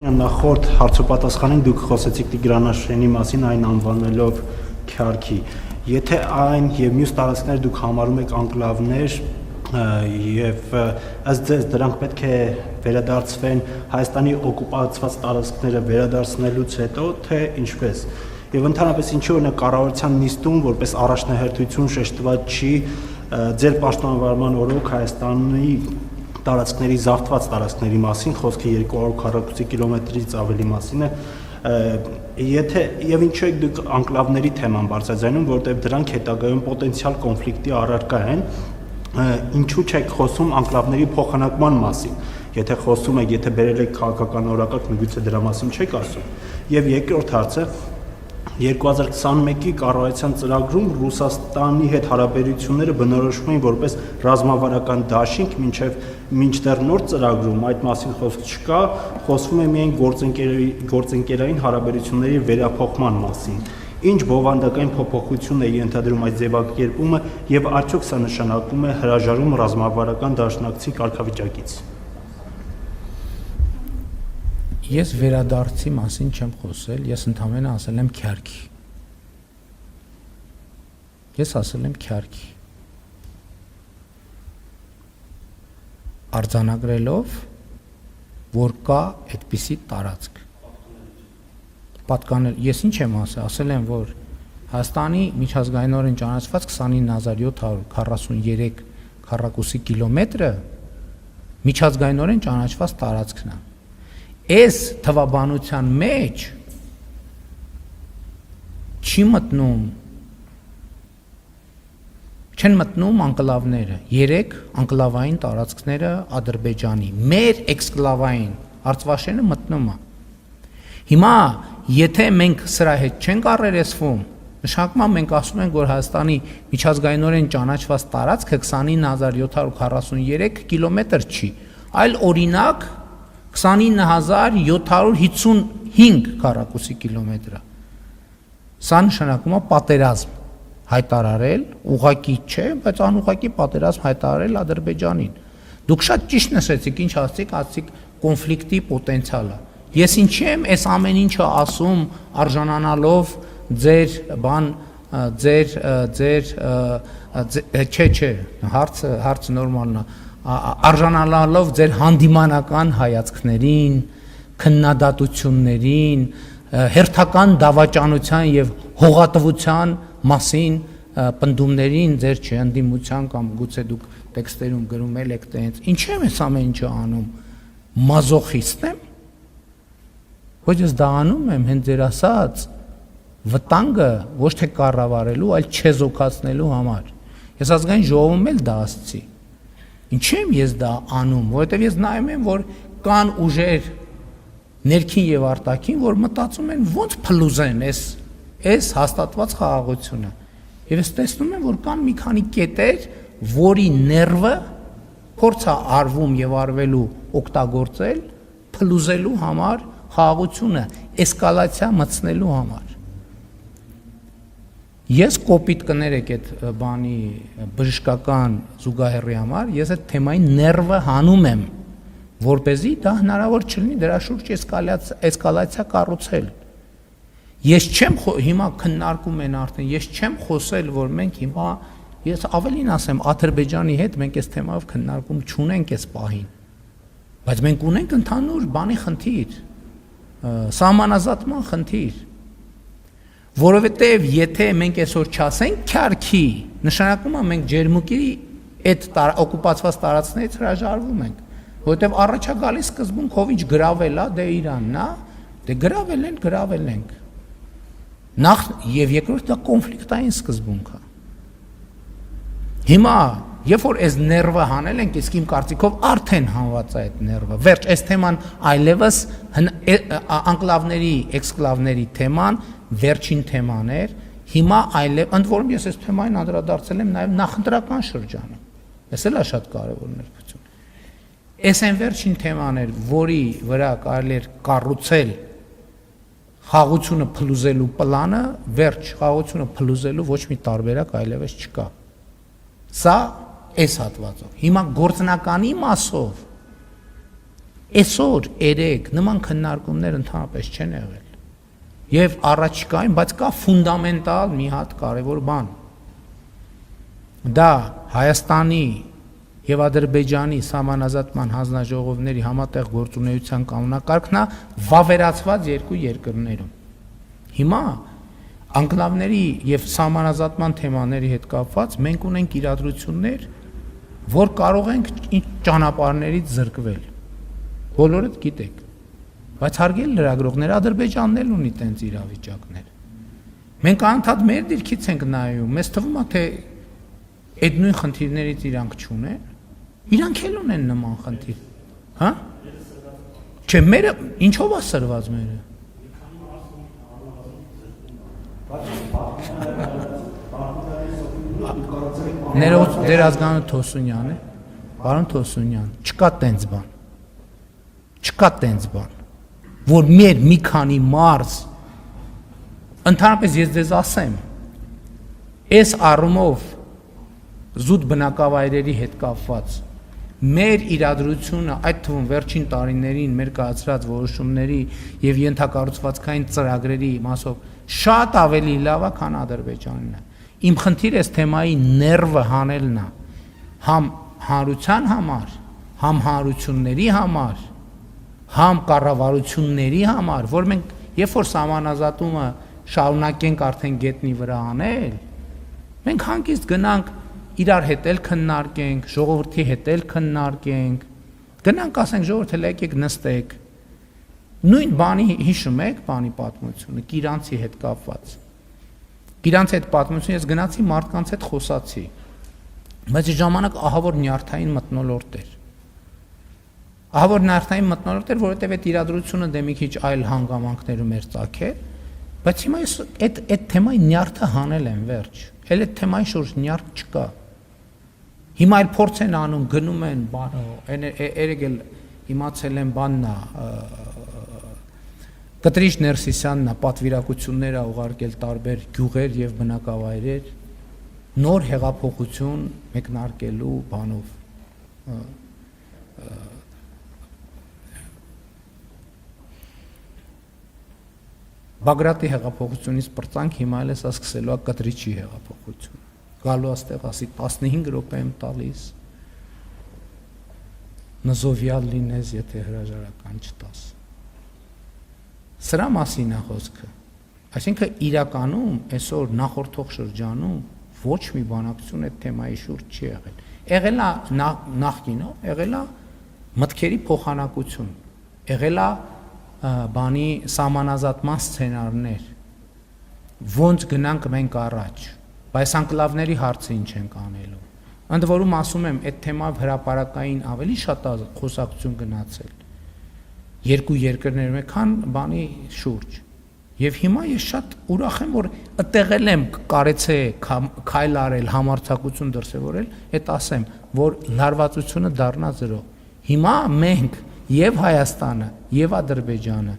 Նախորդ հարցոպատասխանին դուք խոսեցիք Տիգրանաշենի մասին, այն անվանելով Քյարքի։ Եթե այն եւ մյուս տարածքները դուք համարում եք անկլավներ եւ ըստ ձեզ դրանք պետք է վերադարձվեն Հայաստանի օկուպացված տարածքները վերադարձնելուց հետո, թե ինչպես։ Եվ ընդհանրապես ինչու օրինակ կառավարության նիստում որպես առաջնահերթություն շեշտված չի ձեր պաշտոնավարման օրոք Հայաստանի տարածքների զավթված տարածքների մասին, խոսքը 242 կիլոմետրից ավելի մասին է, եթե եւ ինչու եք դուք անկլավների թեման բարձրաձայնում, որտեղ դրանք հետագայում պոտենցիալ կոնֆլիկտի առարկա են, ինչու չեք խոսում անկլավների փոխանակման մասին, եթե խոսում եք, եթե բերել եք քաղաքական օրակարգ, միգուցե դրա մասին չեք ասում։ Եվ երկրորդ հարցը 2021-ի կառավարության ծրագրում Ռուսաստանի հետ հարաբերությունները բնորոշվում էին որպես ռազմավարական դաշինք, մինչդեռ նոր ծրագրում այդ մասին խոսք չկա, խոսվում է միայն գործընկերային հարաբերությունների վերափոխման մասին։ Ինչ բովանդակային փոփոխություն է ենթադրում այդ ձևակերպումը եւ արդյոք սա նշանակում է հրաժարում ռազմավարական դաշնակցի կարգավիճակից։ Ես վերադարձի մասին չեմ խոսել, ես ընդհանրապես ասել եմ Քյարքի։ Ես ասել եմ Քյարքի։ Արձանագրելով, որ կա այդպիսի տարածք։ Պատկանել, ես ինչ եմ ասել եմ, որ Հայաստանի միջազգայինորեն ճանաչված 29743 քառակուսի կիլոմետրը միջազգայինորեն ճանաչված տարածքն է։ Այս թվաբանության մեջ չեն մտնում անկլավները, 3 անկլավային տարածքները Ադրբեջանի, մեր էքսկլավային Արցվաշենը մտնում է։ Հիմա, եթե մենք սրա հետ չենք առերեսվում, նշանակում է մենք ասում ենք, որ Հայաստանի միջազգայինորեն ճանաչված տարածքը 29743 կիլոմետր չի, այլ օրինակ 29755 քառակուսի կիլոմետր է։ Սա նշանակում է պատերազմ հայտարարել, ուղղակի չէ, բայց անուղղակի պատերազմ հայտարարել Ադրբեջանին։ Դուք շատ ճիշտ նշեցիք, ինչ ասացիք կոնֆլիկտի պոտենցիալը։ Ես ինչի եմ այս ամեն ինչը ասում արժանանալով ձեր հարցը նորմալն է, արժանանալով ձեր հանդիմանական հայացքներին, քննադատություններին, հերթական դավաճանության եւ հողատվության մասին պնդումներին, ձեր չընդդիմության կամ գուցե դուք տեքստերում գրում եք տենց։ Ինչ եմ այս ամեն ինչը անում, մազոխիստ եմ։ Ոչ ես դա անում եմ հենց ձեր ասած վտանգը ոչ թե կառավարելու, այլ չեզոքացնելու համար։ Ես ազգային ժողովում էլ դա ասացի։ Ինչի՞ եմ ես դա անում, որովհետև ես նայում եմ, որ կան ուժեր ներքին եւ արտաքին, որ մտածում են ոնց փլուզեն այս հաստատված խաղաղությունը։ Եվ ես տեսնում եմ, որ կան մի քանի կետեր, որի ներվը փորձ է արվում եւ արվելու օգտագործել փլուզելու համար խաղաղությունը էսկալացիա մտցնելու համար։ Ես կոպիտ կներեք այդ բանի բժշկական զուգահեռի համար, ես այդ թեմային ներվը հանում եմ, որպեսզի դա հնարավոր չլինի դրա շուրջ էսկալացիա կառուցել։ Ես չեմ հիմա քննարկում են արդեն, ես չեմ խոսել, որ մենք հիմա ես ավելին ասեմ, Ադրբեջանի հետ մենք այս թեմայով քննարկում չունենք այս պահին, բայց մենք ունենք ընդհանուր բանի խնդիր, սահմանազատման խնդիր, որովհետև եթե մենք այսօր չասենք Քյարքի, նշանակում է մենք ջերմուկի այդ օկուպացված տարածքներից հրաժարվում ենք, որովհետև առաջ է գալիս սկզբում քովիչ գրավել է, դե Իրանն է, դե գրավել ենք։ Նախ եւ երկրորդ դա կոնֆլիկտային սկզբունք է։ Հիմա երբ որ այս ներվը հանել ենք, իսկ իմ կարծիքով արդեն հանված է այդ ներվը։ Վերջ, այս թեման այլևս անկլավների, էքսկլավների թեման վերջին թեման էր, հիմա այլև, ընդ որում ես այս թեմային անդրադարձել եմ նաև նախընտրական շրջանում, ես էլ է շատ կարևոր ներկայություն։ Այս այն վերջին թեման էր, որի վրա կարելի էր կառուցել խաղաղությունը փլուզելու պլանը, վերջ խաղաղությունը փլուզելու ոչ մի տարբերակ այլևս չկա։ Սա այս հատվածով։ Հիմա գործնականի մասով Այսօր երեք նման քննարկումներ ընդհանրապես չեն եղել։ Եվ առաջիկայում, բայց կա ֆունդամենտալ մի հատ կարևոր բան։ Դա Հայաստանի եւ Ադրբեջանի սահմանազատման հանձնաժողովների համատեղ գործունեության կանոնակարգն է վավերացված երկու երկրներում։ Հիմա անկլավների եւ սահմանազատման թեմաների հետ կապված մենք ունենք իրադրություններ, որ կարող ենք ճանապարհներից զրկվել։ Բոլորդ գիտեք, բայց հարգելի լրագրողներ, Ադրբեջանն էլ ունի տենց իրավիճակներ։ Մենք անդադ մեր դիրքից ենք նայում, մեզ թվում է թե այդ նույն խնդիրներից իրանք չունեն, իրանք էլ ունեն նման խնդիր, հա? Չէ, մերը ինչով է սրված մերը։ Ներողություն, դեր ազգանունը Թոսունյան է, պարոն Թոսունյան, չկա տենց բան։ Չկա տենց բան, որ մեր մի քանի մարզ, ընդհանրապես ես ձեզ ասեմ, այս առումով զուտ բնակավայրերի հետ կապված մեր իրադրությունը, այդ թվում վերջին տարիներին մեր կայացրած որոշումների եւ ենթակառուցվածքային ծրագրերի մասով շատ ավելի լավ է, քան Ադրբեջանն է։ Իմ խնդիրը այս թեմայի ներվը հանելն է, համ հանրության համար, համ հանրությունների համար, համ կառավարությունների համար, որ մենք երբ որ սահմանազատումը շարունակենք արդեն գետնի վրա անել, մենք հանգիստ գնանք իրար հետ էլ քննարկենք, ժողովրդի հետ էլ քննարկենք, գնանք ասենք ժողովուրդ եկեք նստեք։ Նույն բանի հիշում եք բանի պատմությունը, Կիրանցի հետ կապված։ Կիրանցի հետ պատմությունը ես գնացի մարդկանց հետ խոսացի, բայց ժամանակ ահավոր նյարդային մթնոլորտ էր։ Ահավոր նյարդային մթնոլորտ էր, որովհետև այդ իրադրությունը դե մի քիչ այլ հանգամանքներում էր ծագել, բայց հիմա ես այդ թեմայի նյարդը հանել եմ վերջ։ Էլ այդ թեմայի շուրջ նյարդ չկա։ Հիմա այլ փորձ են անում, գնում են բանը, երեք էլ իմացել են բանն է, Կտրիչ Ներսիսյանն է պատվիրակություններ է ուղարկել տարբեր գյուղեր եւ բնակավայրեր, նոր հեղափոխություն մեկնարկելու բանով։ Բագրատի հեղափոխությունից պրծանք հիմա էլ էսա սկսելու է Կտրիչի հեղափոխություն։ Գալու աստեղ ասի 15 րոպե եմ տալիս, նզովյալ լինես, եթե հրաժարական չտաս։ Սրա մասին է խոսքը։ Այսինքն իրականում այսօր նախորդող շրջանում ոչ մի բանակցություն այդ թեմայի շուրջ չի եղել։ Եղել է նախկինով, եղել է մտքերի փոխանակություն, եղել է բանի սահմանազատման սցենարներ, ոնց գնանք մենք առաջ, բայց անկլավների հարցը ինչ ենք անելու։ Ընդ որում ասում եմ, այդ թեմայով հրապարակային ավելի շատ խոսակցություն գնացել երկու երկրներում է, քան բանի շուրջ։ Եվ հիմա ես շատ ուրախ եմ, որ ըտեղել եմ կարեցե քայլ արել, համարձակություն դրսևորել, այդ ասեմ, որ լարվածությունը դառնա 0։ Հիմա մենք եւ Հայաստանը, եւ Ադրբեջանը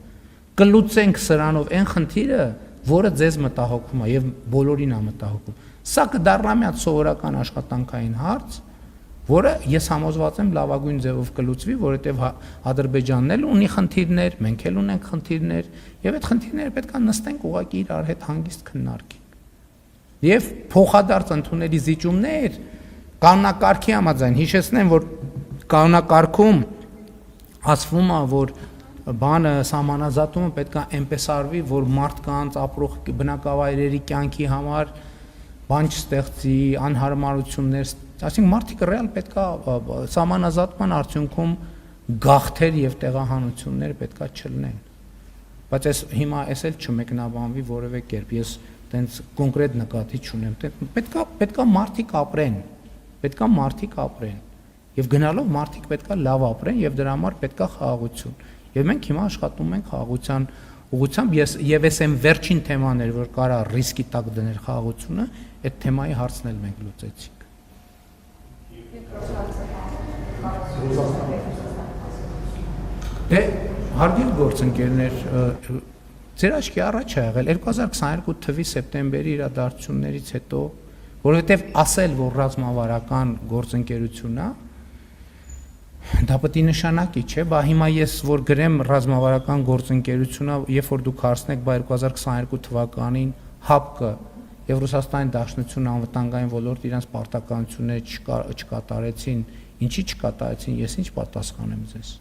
կլուծենք սրանով այն խնդիրը, որը ձեզ մտահոգում է եւ բոլորին է մտահոգում։ Սա կդառնա մի հատ սովորական աշխատանքային հարց, որը ես համոզված եմ լավագույն ձևով կլուծվի, որովհետև Ադրբեջանն էլ ունի խնդիրներ, մենք էլ ունենք խնդիրներ, եւ այդ խնդիրները պետք է նստենք ուղղակի իրար հետ հանգիստ քննարկենք։ Եվ փոխադարձ ընդունելի զիջումներ կանոնակարգի համաձայն հիշեցնեմ, որ կանոնակարգում ասվում է, որ բանը սահմանազատումը պետք է այնպես արվի, որ մարդկանց ապրող բնակավայրերի կյանքի համար բան չստեղծի, անհարմարություններ, այսինքն մարդիկ ռեալ պետք է սահմանազատման արդյունքում գաղթեր եւ տեղահանություններ պետք է չլինեն։ Բայց այս հիմա էս էլ չմեկնաբանվի որևէ կերպ, ես տենց կոնկրետ նկատի չունեմ, պետք է մարդիկ ապրեն, եւ գնալով մարդիկ պետք է լավ ապրեն եւ դրա համար պետք է խաղաղություն։ Եվ մենք հիմա աշխատում ենք խաղաղության ուղղությամբ, եւ ես եմ վերջին թեման էր, որ կարա ռիսկի տակ դնել խաղաղությունը, այդ թեմայի հարցն էլ մենք լուծեցինք։ Դե հարգելի գործընկերներ, ձեր աչքի առաջ է եղել 2022 թվականի սեպտեմբերի իրադարձություններից հետո, որովհետև ասել, որ ռազմավարական գործընկերություն է, Դա պետք է նշանակի, չէ՞, բա հիմա ես որ գրեմ ռազմավարական գործընկերությունը, երբ որ դուք հարցնեք, բա 2022 թվականին ՀԱՊԿ եւ Ռուսաստանի Դաշնությունը անվտանգային ոլորտ իրենց պարտականությունները չկատարեցին, ինչի չկատարեցին, ես ինչ պատասխանեմ ձեզ։